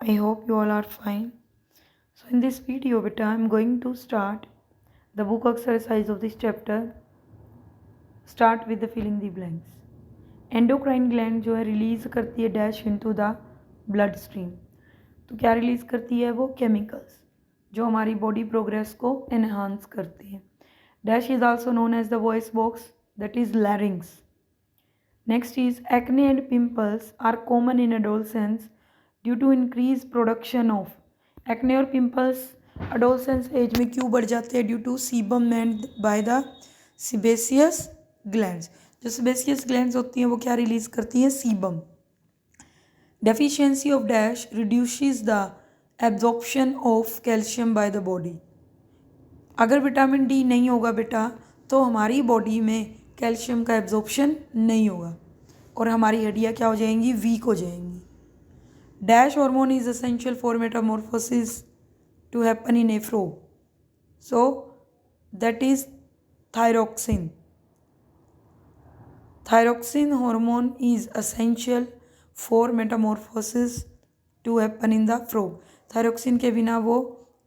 I hope you all are fine. So in this video beta I'm going to start the book exercise of this chapter. Start with the filling the blanks. Endocrine gland जो है release करती है dash into the blood stream. तो क्या release करती है वो chemicals जो हमारी बॉडी प्रोग्रेस को एनहांस करते हैं. Dash is also known as the voice box that is larynx. Next is acne and pimples are common in adolescence due to increased production of acne और pimples adolescence age में क्यों बढ़ जाते हैं due to sebum and by the sebaceous glands. जो sebaceous glands होती हैं वो क्या रिलीज करती हैं sebum. Deficiency of dash reduces the absorption of calcium by the body. अगर विटामिन डी नहीं होगा बेटा तो हमारी बॉडी में कैल्शियम का एब्जॉर्प्शन नहीं होगा और हमारी हड्डियाँ क्या हो जाएंगी, वीक हो जाएंगी. Dash hormone is essential for metamorphosis to happen in a frog. So that is thyroxine. Thyroxine hormone is essential for metamorphosis to happen in the frog. Thyroxine के बिना वो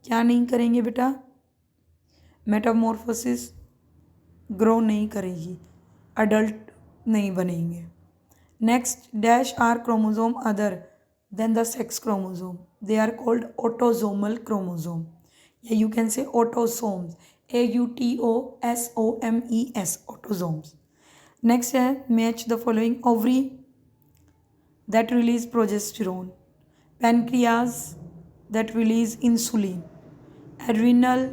क्या नहीं करेंगे बेटा, मेटामॉर्फोसिस ग्रो नहीं करेगी, अडल्ट नहीं बनेंगे. Next dash are chromosome other than the sex chromosome. They are called autosomal chromosome या you can say autosomes. AUTOSOMES autosomes. Next है match the following. Ovary that release progesterone, pancreas that release insulin, adrenal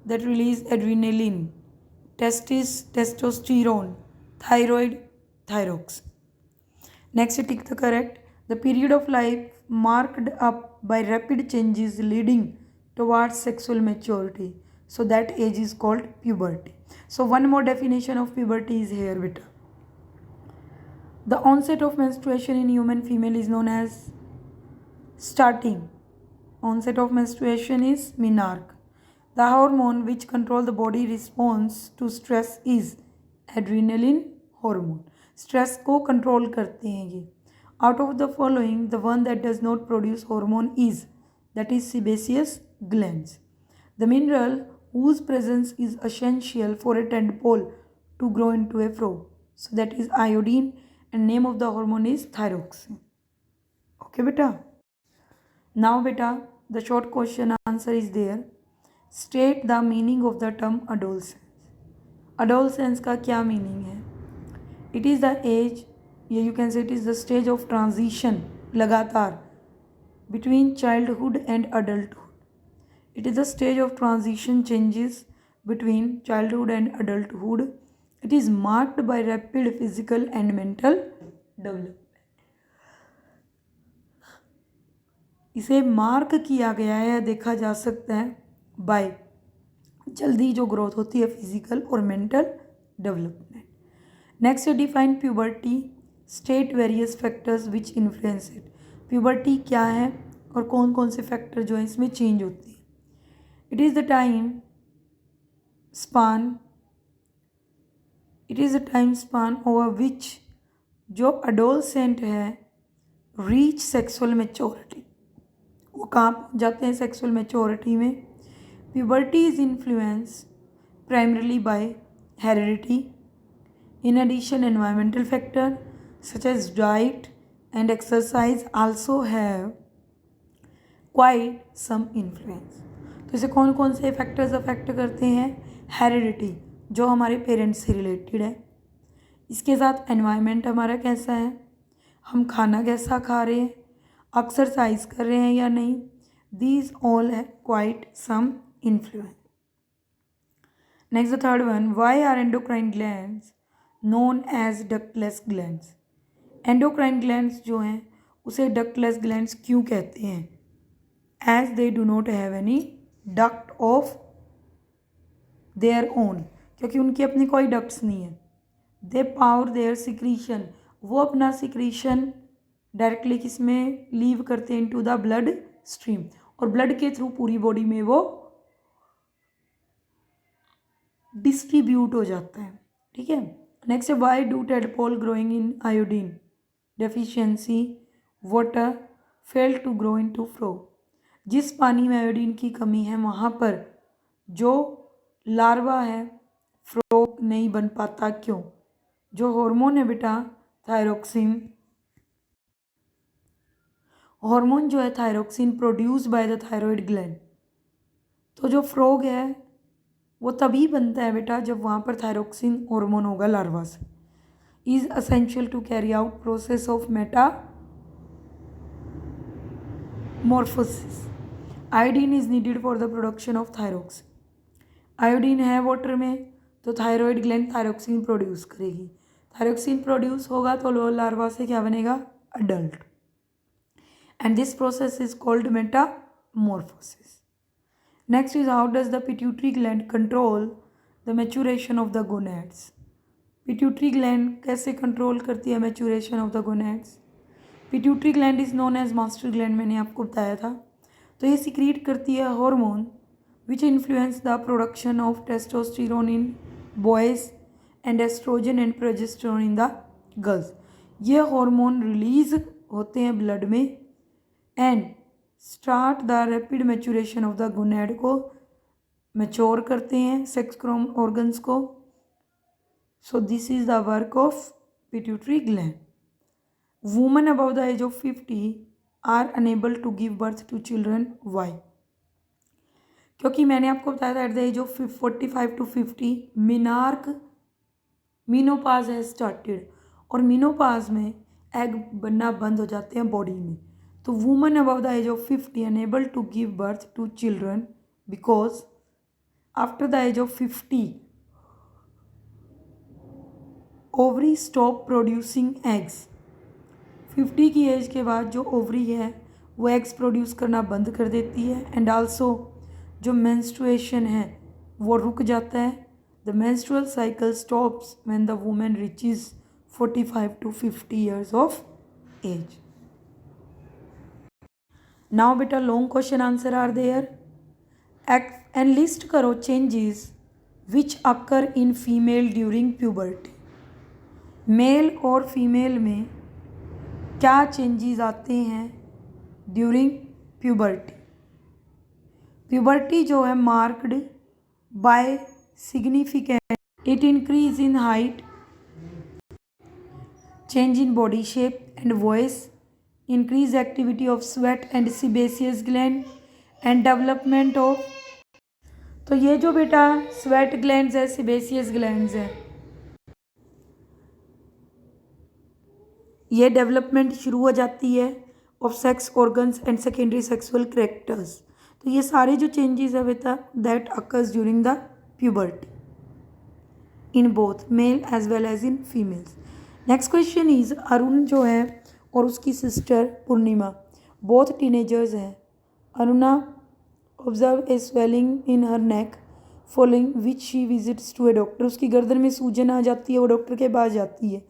that release adrenaline, testis testosterone, thyroid thyrox. Next tick the correct. The period of life marked up by rapid changes leading towards sexual maturity, so that age is called puberty. So one more definition of puberty is here beta. The onset of menstruation in human female is known as starting. Onset of menstruation is menarche. The hormone which control the body response to stress is adrenaline hormone. Stress को control करते हैं ये. Out of the following, the one that does not produce hormone is, that is sebaceous glands. The mineral whose presence is essential for a tadpole to grow into a frog. So that is iodine and name of the hormone is thyroxine. Okay beta. Now beta, the short question answer is there. State the meaning of the term adolescence. Adolescence का क्या meaning है? It is the age या you can say it is the stage of transition लगातार between childhood and adulthood. It is the stage of transition changes between childhood and adulthood. It is marked by rapid physical and mental development. इसे mark किया गया है, देखा जा सकता है bye जल्दी जो ग्रोथ होती है फिजिकल और mental development. Next define puberty. State various factors which influence it. Puberty क्या है और कौन कौन से फैक्टर जो है इसमें चेंज होते हैं. It is the time span. It is the time span over which जो अडोलसेंट है रीच सेक्सुअल मेच्योरिटी. वो कहाँ पहुँच जाते हैं सेक्सुअल मेच्योरिटी में. Puberty is influenced primarily by heredity. In addition, environmental factors such as diet and exercise also have quite some influence. तो इसे कौन कौन से फैक्टर्स अफेक्ट करते हैं? हेरिडिटी जो हमारे पेरेंट्स से रिलेटेड है. इसके साथ एनवायरनमेंट हमारा कैसा है, हम खाना कैसा खा रहे हैं, एक्सरसाइज कर रहे हैं या नहीं. These all have quite some influence. Next, the third one. Why are endocrine glands known as ductless glands? Endocrine glands जो हैं उसे ductless glands क्यों कहते हैं? As they do not have any duct of their own. क्योंकि उनकी अपनी कोई ducts नहीं है. They power their secretion. वो अपना secretion डायरेक्टली किस में लीव करते हैं, into the blood stream. और ब्लड के थ्रू पूरी बॉडी में वो डिस्ट्रीब्यूट हो जाता है. ठीक है. नेक्स्ट है why do tadpole growing in iodine deficiency water fail to grow into frog. जिस पानी में आयोडीन की कमी है वहाँ पर जो लार्वा है फ्रॉग नहीं बन पाता, क्यों? जो हार्मोन है बेटा थायरोक्सिन, हार्मोन जो है thyroxine produce by the thyroid gland. तो जो फ्रॉग है वो तभी बनता है बेटा जब वहाँ पर थायरोक्सिन हार्मोन होगा लार्वा से। Is essential to carry out process of metamorphosis. Iodine is needed for the production of thyroxine. Iodine है वाटर में तो थायराइड ग्लैंड थायरोक्सिन प्रोड्यूस करेगी। थायरोक्सिन प्रोड्यूस होगा तो लार्वा से क्या बनेगा? Adult. And this process is called metamorphosis. Next is how does the pituitary gland control the maturation of the gonads. Pituitary gland कैसे कंट्रोल करती है maturation of the gonads? Pituitary gland is known as master gland, मैंने आपको बताया था। तो ये secrete करती है hormone which influence the production of testosterone in boys and estrogen and progesterone in the girls। ये हार्मोन रिलीज होते हैं ब्लड में and start the rapid maturation of the gonad को मैच्योर करते हैं सेक्स क्रोम ऑर्गन्स को। So this is the work of pituitary gland. Women above the age of 50 are unable to give birth to children. Why? क्योंकि मैंने आपको बताया था at the age of 45 to 50 menopause है started, और मीनोपाज में egg बनना बंद हो जाते हैं बॉडी में। तो women above the age of 50 unable to give birth to children because after the age of 50 ovary stop producing eggs. 50 की एज के बाद जो ओवरी है वो एग्स प्रोड्यूस करना बंद कर देती है एंड आल्सो जो मेंस्ट्रुएशन है वो रुक जाता है। The menstrual cycle stops when the women reaches 45 to 50 years of age. Now बेटा long question answer are there. And list करो changes which occur in female during puberty. Male और female में क्या चेंजेस आते हैं ड्यूरिंग प्यूबर्टी? प्यूबर्टी जो है marked by significant it increase in height, change in body shape and voice, increase activity of sweat and sebaceous gland and development of. तो ये जो बेटा स्वेट ग्लैंड्स है सीबेसियस ग्लैंड्स है ये डेवलपमेंट शुरू हो जाती है of sex organs and secondary sexual characters. तो ये सारे जो चेंजेस है बेटा that occurs during the puberty in both male as well as in females. Next question is Arun जो है और उसकी सिस्टर पूर्णिमा बोथ टीनेजर्स हैं। Aruna observe a swelling in her neck following which she visits to a doctor. उसकी गर्दन में सूजन आ जाती है, वो डॉक्टर के पास जाती है।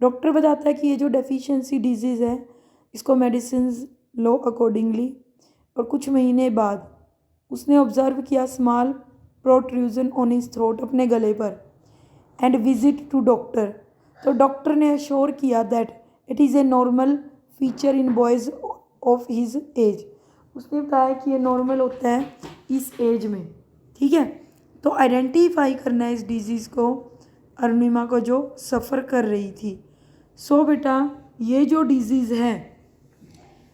डॉक्टर बताता है कि ये जो डेफिशिएंसी डिजीज़ है इसको मेडिसिन लो अकॉर्डिंगली। और कुछ महीने बाद उसने ऑब्जर्व किया small protrusion on his throat, अपने गले पर, एंड विजिट टू डॉक्टर। तो डॉक्टर ने अश्योर किया that it is a normal feature in boys of his age. उसने बताया कि ये नॉर्मल होता है इस एज में, ठीक है। तो आइडेंटिफाई करना है इस डिजीज़ को अरुणिमा को जो सफ़र कर रही थी। सो बेटा ये जो डिजीज़ है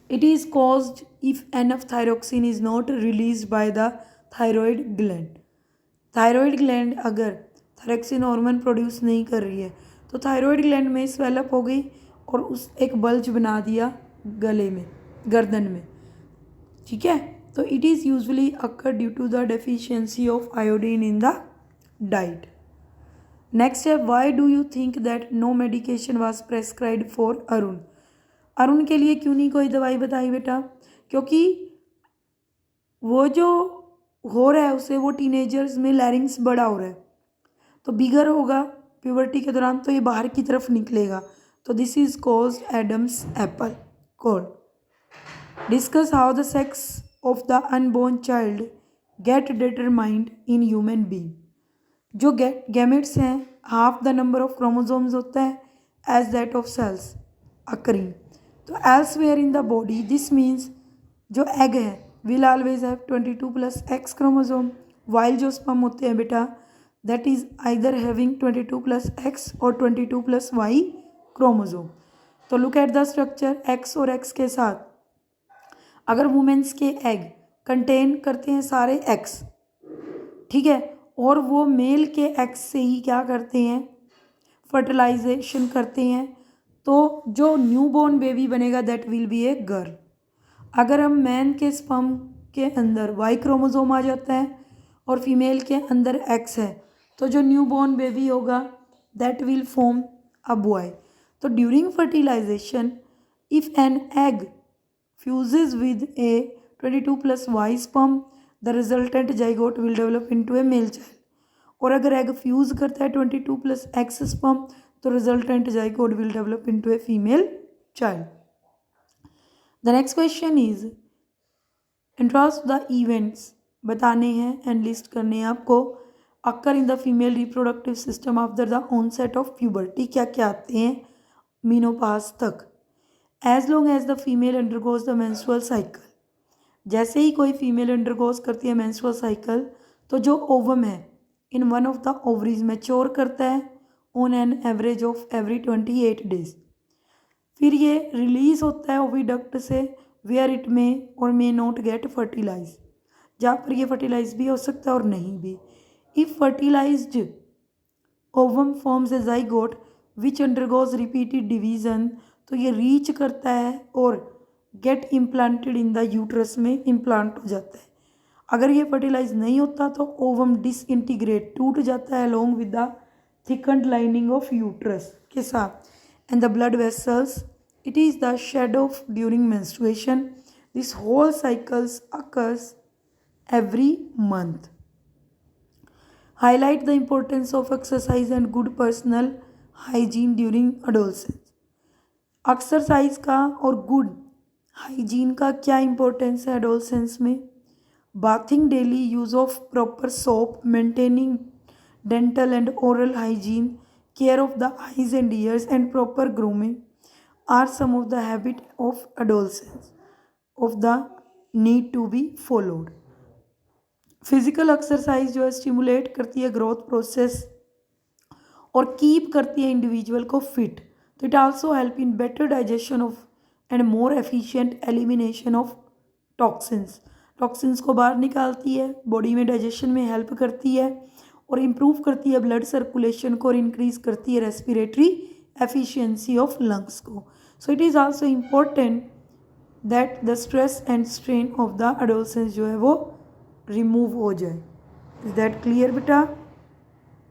it is caused if enough thyroxine is not release by the thyroid gland. Thyroid gland अगर थायरोक्सिन हार्मोन प्रोड्यूस नहीं कर रही है तो थायराइड ग्लैंड में स्वेलअप हो गई और उस एक बल्ज बना दिया गले में, गर्दन में, ठीक है। तो it is usually occur due to the deficiency of iodine in the diet. Next है why do you think that no medication was prescribed for Arun. Arun के लिए क्यों नहीं कोई दवाई बताई बेटा? क्योंकि वो जो हो रहा है उसे वो टीनेजर्स में लैरिंग्स बड़ा हो रहा है, तो बिगर होगा प्यूबर्टी के दौरान तो ये बाहर की तरफ निकलेगा। तो this is caused Adam's apple code. Discuss how the sex of the unborn child get determined in human being. जो गैमेट्स हैं half the number of chromosomes होता है as that of cells occurring. तो elsewhere in the body this means जो egg है will always have 22 plus X chromosome, while जो sperm होते हैं बेटा that is either having 22 plus X और 22 प्लस वाई क्रोमोसोम। तो look at the structure, X और एक्स के साथ अगर वुमेन्स के एग कंटेन करते हैं सारे एक्स, ठीक है, और वो मेल के एक्स से ही क्या करते हैं, फर्टिलाइजेशन करते हैं, तो जो न्यूबॉर्न बेबी बनेगा that will be a girl. अगर हम मैन के स्पर्म के अंदर वाई क्रोमोसोम आ जाता है और फीमेल के अंदर एक्स है, तो जो न्यूबॉर्न बेबी होगा that will form a boy. तो during fertilization if an egg fuses with a 22 plus Y sperm, the resultant zygote will develop into a male child. और अगर एग फ्यूज करता है 22 प्लस एक्स स्पर्म तो resultant zygote will develop into a female child. The next question is introduce the events बताने हैं and list करने हैं आपको occur in the female reproductive system after the onset of puberty. क्या क्या आते हैं मीनोपाज तक। As long as the female undergoes the menstrual cycle, जैसे ही कोई फीमेल अंडरगोज करती है मेंस्ट्रुअल साइकिल तो जो ओवम है in one of the ovaries mature करता है on an average of every 28 days. फिर ये रिलीज होता है ओविडक्ट से वेयर इट मे और मे नॉट गेट फर्टिलाइज, जहाँ पर ये फर्टिलाइज भी हो सकता है और नहीं भी। If fertilised ovum forms a zygote which undergoes repeated division, तो ये रीच करता है और get implanted in the uterus में इम्प्लांट हो जाता है। अगर ये फर्टिलाइज नहीं होता तो ओवम डिसइंटीग्रेट टूट जाता है along with the thickened lining of uterus के साथ। And the blood vessels it is the shed of during menstruation. This whole cycles occurs every month. Highlight the importance of exercise and good personal hygiene during adolescence. Exercise का और good hygiene का क्या importance है adolescence में। Bathing daily, use of proper soap, maintaining dental and oral hygiene, care of the eyes and ears and proper grooming are some of the habit of adolescence of the need to be followed. Physical exercise जो है stimulate करती है growth process और keep करती है individual को fit. तो it also help in better digestion of and more efficient elimination of toxins. Toxins को बाहर निकालती है, बॉडी में डाइजेशन में हेल्प करती है और इम्प्रूव करती है ब्लड सर्कुलेशन को और इंक्रीज करती है रेस्पिरेटरी एफिशिएंसी ऑफ लंग्स को। So it is also important that the stress and strain of the adolescence जो है वो रिमूव हो जाए। इज दैट क्लियर बेटा?